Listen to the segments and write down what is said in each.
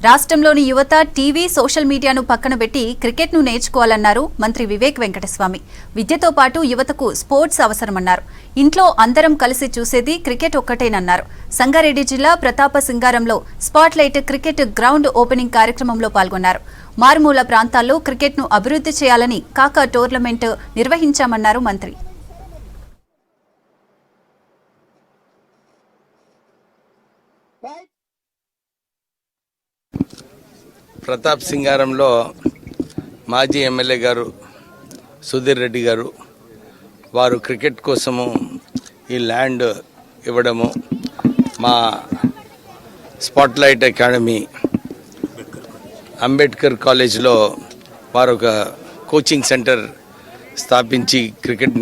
రాష్ట్రంలోని యువత TV social మీడియాను పక్కన పెట్టి క్రికెట్ను నేర్చుకోవాలన్నారు మంత్రి వివేక్ వెంకటస్వామి. విద్యతో పాటు యువతకు స్పోర్ట్స్ అవసరమన్నారు. ఇంట్లో అందరం కలిసి చూసేది క్రికెట్ ఒక్కటేనన్నారు. సంగారెడ్డి జిల్లా ప్రతాప సింగారంలో స్పాట్లైట్ క్రికెట్ గ్రౌండ్ ఓపెనింగ్ కార్యక్రమంలో పాల్గొన్నారు. మారుమూల ప్రాంతాల్లో క్రికెట్ను అభివృద్ధి చేయాలని కాకా టోర్నమెంట్ నిర్వహించామన్నారు మంత్రి. ప్రతాప్ సింగారంలో మాజీ ఎమ్మెల్యే గారు సుధీర్ రెడ్డి గారు వారు క్రికెట్ కోసము ఈ ల్యాండ్ ఇవ్వడము, మా స్పాట్లైట్ అకాడమీ అంబేద్కర్ కాలేజ్లో వారు ఒక కోచింగ్ సెంటర్ స్థాపించి క్రికెట్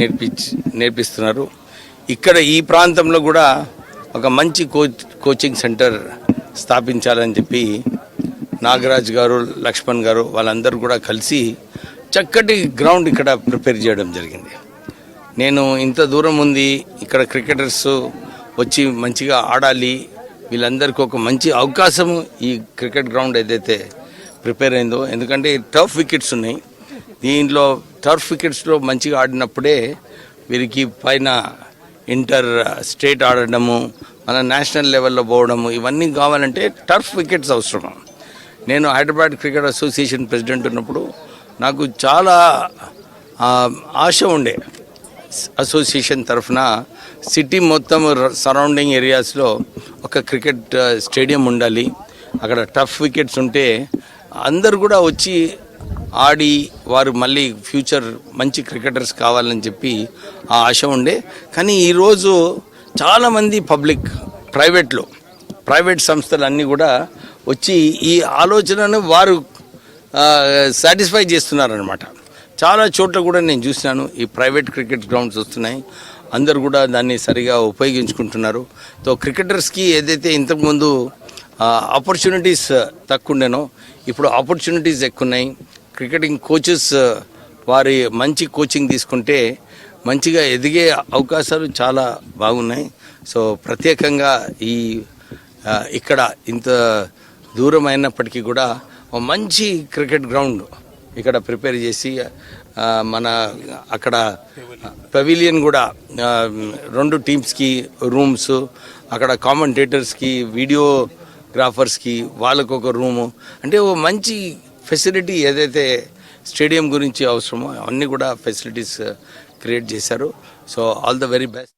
నేర్పిస్తున్నారు. ఇక్కడ ఈ ప్రాంతంలో కూడా ఒక మంచి కోచింగ్ సెంటర్ స్థాపించాలని చెప్పి నాగరాజ్ గారు, లక్ష్మణ్ గారు వాళ్ళందరూ కూడా కలిసి చక్కటి గ్రౌండ్ ఇక్కడ ప్రిపేర్ చేయడం జరిగింది. నేను ఇంత దూరం ఉంది, ఇక్కడ క్రికెటర్స్ వచ్చి మంచిగా ఆడాలి, వీళ్ళందరికీ ఒక మంచి అవకాశం ఈ క్రికెట్ గ్రౌండ్ ఏదైతే ప్రిపేర్ అయిందో, ఎందుకంటే టర్ఫ్ వికెట్స్ ఉన్నాయి. దీంట్లో టర్ఫ్ వికెట్స్లో మంచిగా ఆడినప్పుడే వీరికి పైన ఇంటర్ స్టేట్ ఆడడము, మన నేషనల్ లెవెల్లో పోవడము, ఇవన్నీ కావాలంటే టర్ఫ్ వికెట్స్ అవసరం. నేను హైదరాబాద్ క్రికెట్ అసోసియేషన్ ప్రెసిడెంట్ ఉన్నప్పుడు నాకు చాలా ఆశ ఉండే, అసోసియేషన్ తరఫున సిటీ మొత్తం సరౌండింగ్ ఏరియాస్లో ఒక క్రికెట్ స్టేడియం ఉండాలి, అక్కడ టఫ్ వికెట్స్ ఉంటే అందరు కూడా వచ్చి ఆడి వారు మళ్ళీ ఫ్యూచర్ మంచి క్రికెటర్స్ కావాలని చెప్పి ఆ ఆశ ఉండే. కానీ ఈరోజు చాలామంది ప్రైవేట్ సంస్థలు అన్నీ కూడా వచ్చి ఈ ఆలోచనను వారు సాటిస్ఫై చేస్తున్నారనమాట. చాలా చోట్ల కూడా నేను చూసినాను ఈ ప్రైవేట్ క్రికెట్ గ్రౌండ్స్ వస్తున్నాయి, అందరు కూడా దాన్ని సరిగా ఉపయోగించుకుంటున్నారు. సో క్రికెటర్స్కి ఏదైతే ఇంతకుముందు ఆపర్చునిటీస్ తక్కువ ఉండేనో ఇప్పుడు ఆపర్చునిటీస్ ఎక్కువ ఉన్నాయి. క్రికెటింగ్ కోచెస్ వారి మంచి కోచింగ్ తీసుకుంటే మంచిగా ఎదిగే అవకాశాలు చాలా బాగున్నాయి. సో ప్రత్యేకంగా ఇక్కడ ఇంత దూరం అయినప్పటికీ కూడా ఒక మంచి క్రికెట్ గ్రౌండ్ ఇక్కడ ప్రిపేర్ చేసి మన అక్కడ పెవిలియన్ కూడా 2 టీమ్స్కి రూమ్స్, అక్కడ కామెంటేటర్స్కి, వీడియోగ్రాఫర్స్కి వాళ్ళకు ఒక రూము, అంటే ఓ మంచి ఫెసిలిటీ ఏదైతే స్టేడియం గురించి అవసరమో అన్నీ కూడా ఫెసిలిటీస్ క్రియేట్ చేశారు. So all the very best.